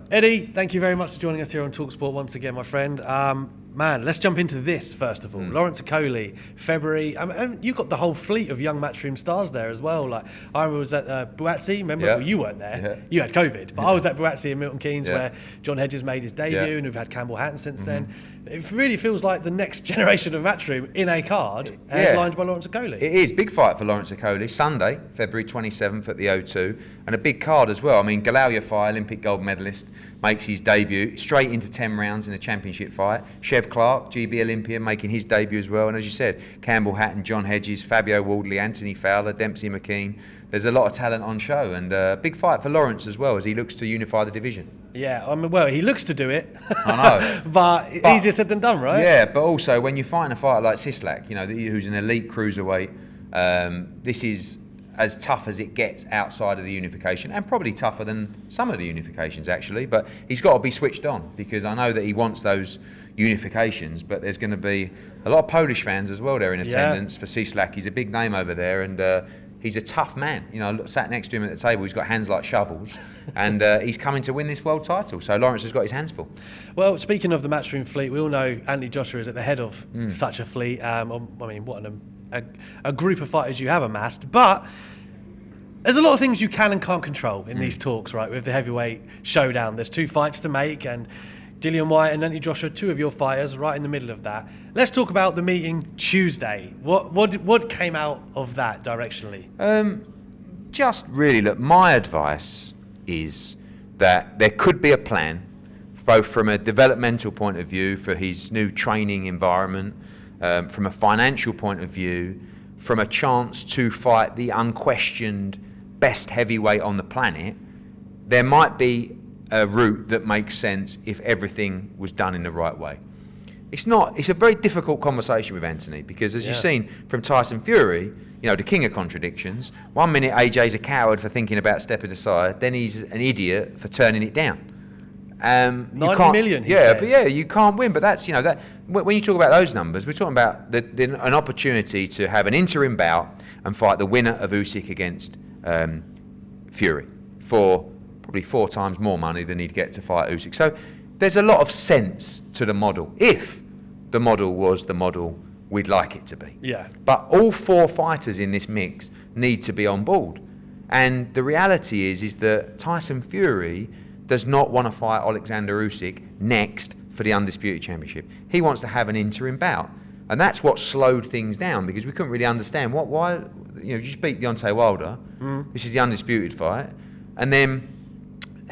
Eddie, thank you very much for joining us here on talkSPORT once again, my friend. Man, let's jump into this first of all. Lawrence Okolie, February. And you've got the whole fleet of young Matchroom stars there as well. Like I was at Buatsi, remember? Yeah. Well, you weren't there. Yeah. You had COVID. But I was at Buatsi in Milton Keynes where John Hedges made his debut and we've had Campbell Hatton since then. It really feels like the next generation of Matchroom in a card, headlined by Lawrence Okolie. It is. Big fight for Lawrence Okolie. Sunday, February 27th at the O2. And a big card as well. I mean, Galal Yafai, Olympic gold medalist, makes his debut straight into 10 rounds in a championship fight. Chev Clark, GB Olympian, making his debut as well. And as you said, Campbell Hatton, John Hedges, Fabio Wardley, Anthony Fowler, Dempsey McKean. There's a lot of talent on show, and a big fight for Lawrence as well as he looks to unify the division. Yeah, I mean, well, he looks to do it. I know. but easier said than done, right? Yeah, but also when you're fighting a fighter like Sislak, who's an elite cruiserweight, this is as tough as it gets outside of the unification, and probably tougher than some of the unifications actually, but he's got to be switched on because I know that he wants those unifications, but there's going to be a lot of Polish fans as well there in attendance for Sislak. He's a big name over there, and he's a tough man. Sat next to him at the table, he's got hands like shovels, and he's coming to win this world title. So Lawrence has got his hands full. Well, speaking of the Matchroom fleet, we all know Anthony Joshua is at the head of such a fleet. I mean, what a group of fighters you have amassed, but there's a lot of things you can and can't control in these talks, right? With the heavyweight showdown, there's 2 fights to make, and Dillian Whyte and Anthony Joshua, 2 of your fighters, right in the middle of that. Let's talk about the meeting Tuesday. What came out of that directionally? Just really, look, my advice is that there could be a plan, both from a developmental point of view for his new training environment, from a financial point of view, from a chance to fight the unquestioned best heavyweight on the planet. There might be a route that makes sense if everything was done in the right way. It's a very difficult conversation with Anthony because as you've seen from Tyson Fury, the king of contradictions, 1 minute AJ's a coward for thinking about stepping aside, then he's an idiot for turning it down. 90 million, he says. But you can't win. But that's, that when you talk about those numbers, we're talking about an opportunity to have an interim bout and fight the winner of Usyk against Fury for probably 4 times more money than he'd get to fight Usyk. So there's a lot of sense to the model, if the model was the model we'd like it to be. Yeah. But all 4 fighters in this mix need to be on board. And the reality is that Tyson Fury does not want to fight Alexander Usyk next for the Undisputed Championship. He wants to have an interim bout. And that's what slowed things down because we couldn't really understand why you just beat Deontay Wilder. This is the Undisputed fight. And then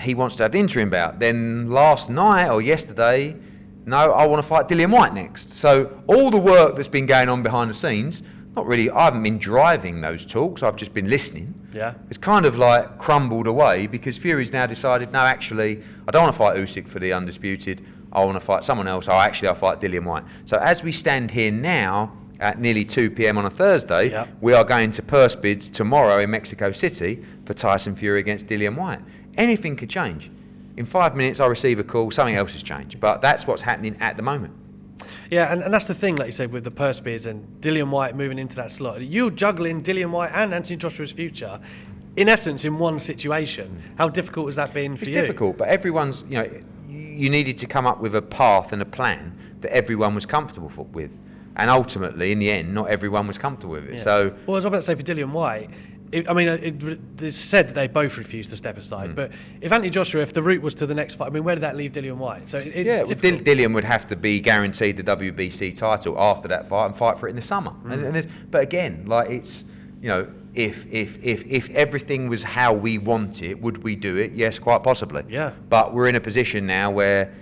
he wants to have the interim bout. Then last night or yesterday, no, I want to fight Dillian Whyte next. So all the work that's been going on behind the scenes, I haven't been driving those talks, I've just been listening. Yeah. It's kind of like crumbled away because Fury's now decided, no, actually, I don't want to fight Usyk for the Undisputed. I want to fight someone else. I'll fight Dillian Whyte. So as we stand here now, at nearly 2 p.m. on a Thursday, we are going to purse bids tomorrow in Mexico City for Tyson Fury against Dillian Whyte. Anything could change. In 5 minutes, I receive a call, something else has changed. But that's what's happening at the moment. Yeah, and that's the thing, like you said, with the purse bids and Dillian Whyte moving into that slot. You're juggling Dillian Whyte and Anthony Joshua's future, in essence, in one situation. How difficult has that been for you? It's difficult, but everyone's, you needed to come up with a path and a plan that everyone was comfortable with. And ultimately, in the end, not everyone was comfortable with it. Yeah. So, well, I was about to say for Dillian Whyte, it's said that they both refused to step aside. But if Anthony Joshua, if the route was to the next fight, where does that leave Dillian Whyte? So it's difficult. Dillian would have to be guaranteed the WBC title after that fight and fight for it in the summer. But again, if everything was how we want it, would we do it? Yes, quite possibly. Yeah. But we're in a position now where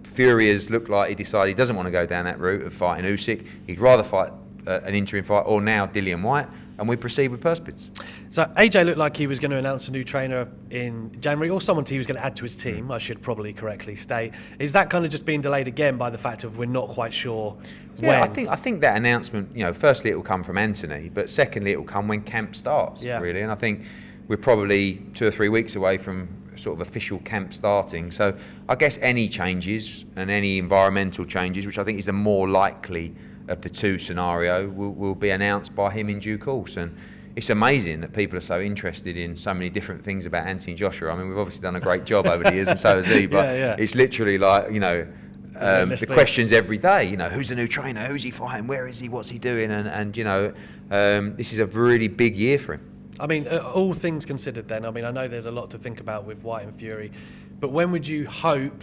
Fury has looked like he decided he doesn't want to go down that route of fighting Usyk. He'd rather fight an interim fight or now Dillian Whyte, and we proceed with purse bids. So AJ looked like he was going to announce a new trainer in January, or someone he was going to add to his team, I should probably correctly state. Is that kind of just being delayed again by the fact of we're not quite sure when? I think that announcement, firstly it will come from Anthony, but secondly it will come when camp starts, really. And I think we're probably 2 or 3 weeks away from sort of official camp starting. So I guess any changes and any environmental changes, which I think is the more likely of the 2 scenario, will be announced by him in due course. And it's amazing that people are so interested in so many different things about Anthony Joshua. I mean, we've obviously done a great job over the years, and so has he. But it's literally like, you know, the questions every day. You know, who's the new trainer? Who's he fighting? Where is he? What's he doing? And you know, this is a really big year for him. I mean, all things considered then, I mean, I know there's a lot to think about with Whyte and Fury, but when would you hope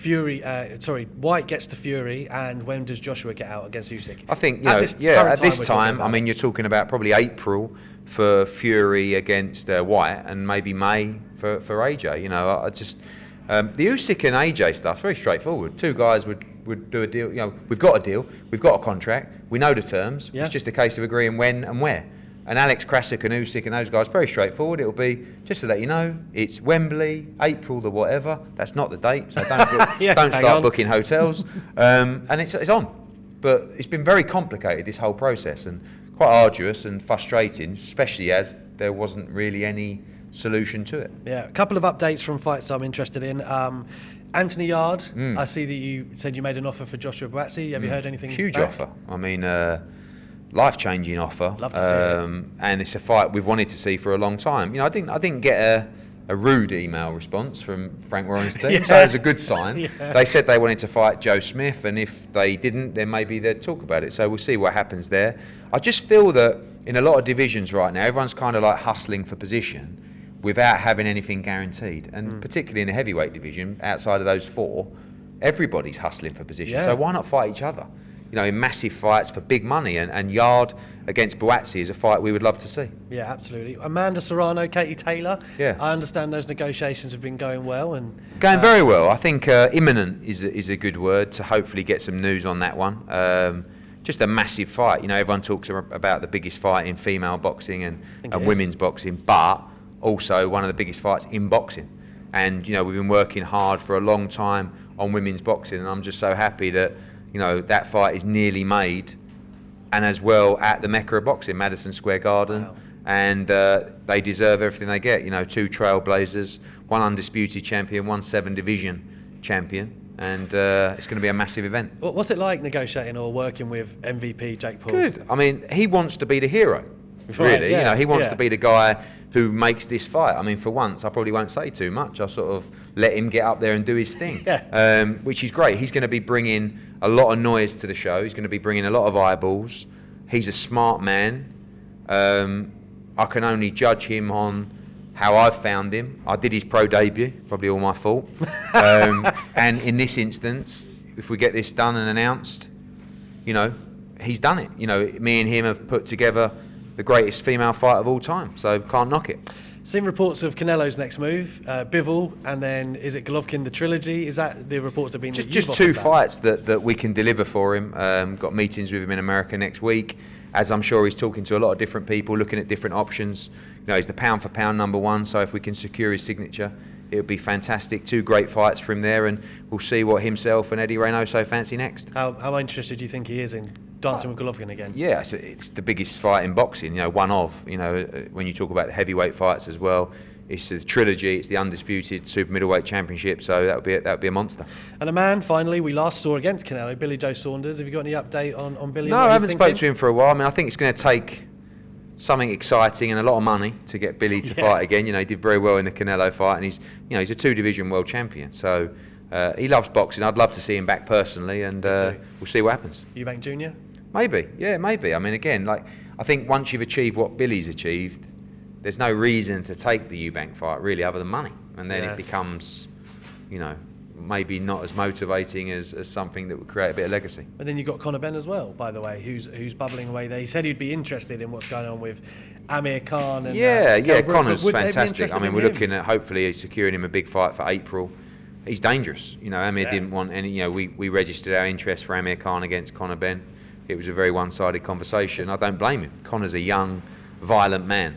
Whyte gets to Fury, and when does Joshua get out against Usyk? I think, at this time, I mean, you're talking about probably April for Fury against Whyte, and maybe May for AJ. You know, I just the Usyk and AJ stuff very straightforward. Two guys would do a deal. You know, we've got a deal, we've got a contract, we know the terms. Yeah. It's just a case of agreeing when and where. And Alex Krasik and Usyk and those guys, very straightforward. It'll be, just to let you know, it's Wembley, April the whatever. That's not the date, so don't start booking hotels. And it's on. But it's been very complicated, this whole process, and quite arduous and frustrating, especially as there wasn't really any solution to it. Yeah, a couple of updates from fights I'm interested in. Anthony Yard, I see that you said you made an offer for Joshua Buatsi. Have you heard anything Huge back? offer. I mean, life-changing offer. Love to see it. And it's a fight we've wanted to see for a long time. You know, I didn't get a rude email response from Frank Warren's team, so it's a good sign. They said they wanted to fight Joe Smith, and if they didn't, then maybe they'd talk about it. So we'll see what happens there. I just feel that in a lot of divisions right now, everyone's kind of like hustling for position without having anything guaranteed. And particularly in the heavyweight division, outside of those four, everybody's hustling for position. Yeah. So why not fight each other? You know, in massive fights for big money, and Yard against Buatsi is a fight we would love to see. Yeah, absolutely. Amanda Serrano, Katie Taylor. Yeah. I understand those negotiations have been going well and going very well. I think imminent is a good word to hopefully get some news on that one. Just a massive fight. You know, everyone talks about the biggest fight in female boxing and women's boxing, but also one of the biggest fights in boxing. And you know, we've been working hard for a long time on women's boxing, and I'm just so happy that, you know, that fight is nearly made, and as well at the Mecca of boxing, Madison Square Garden. Wow. And they deserve everything they get. You know, two trailblazers, one undisputed champion, one 7 division champion, and it's going to be a massive event. What's it like negotiating or working with MVP Jake Paul? Good. I mean, he wants to be the hero. Really, you know, he wants to be the guy who makes this fight. I mean, for once, I probably won't say too much. I'll sort of let him get up there and do his thing, which is great. He's going to be bringing a lot of noise to the show. He's going to be bringing a lot of eyeballs. He's a smart man. I can only judge him on how I've found him. I did his pro debut, probably all my fault. And in this instance, if we get this done and announced, you know, he's done it. You know, me and him have put together the greatest female fight of all time, so can't knock it. Seen reports of Canelo's next move, Bivol, and then is it Golovkin the trilogy? Is that the reports have been just 2 fights that we can deliver for him? Got meetings with him in America next week, as I'm sure he's talking to a lot of different people, looking at different options. You know, he's the pound for pound #1, so if we can secure his signature, it would be fantastic. 2 great fights for him there, and we'll see what himself and Eddie Reynoso fancy next. How interested do you think he is in dancing with Golovkin again? Yeah, it's the biggest fight in boxing, you know, one of. You know, when you talk about the heavyweight fights as well, it's the trilogy, it's the undisputed super middleweight championship, so that would be a monster. And a man, finally, we last saw against Canelo, Billy Joe Saunders. Have you got any update on Billy? No, I haven't spoken to him for a while. I mean, I think it's going to take something exciting and a lot of money to get Billy to fight again. You know, he did very well in the Canelo fight, and he's a 2-division world champion. So he loves boxing. I'd love to see him back personally, and we'll see what happens. Eubank Jr.? Maybe, yeah, maybe. I mean, again, like, I think once you've achieved what Billy's achieved, there's no reason to take the Eubank fight really, other than money, and then it becomes, you know, maybe not as motivating as something that would create a bit of legacy. And then you've got Conor Benn as well, by the way, who's bubbling away there. He said he'd be interested in what's going on with Amir Khan. And, Conor's fantastic. I mean, we're looking at hopefully securing him a big fight for April. He's dangerous. You know, Amir didn't want any. You know, we registered our interest for Amir Khan against Conor Benn. It was a very one-sided conversation. I don't blame him. Conor's a young, violent man.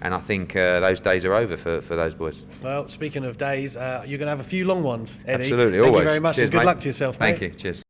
And I think those days are over for those boys. Well, speaking of days, you're going to have a few long ones, Eddie. Absolutely, always. Thank you very much, Cheers, and good mate. luck to yourself, mate. Thank you. Cheers.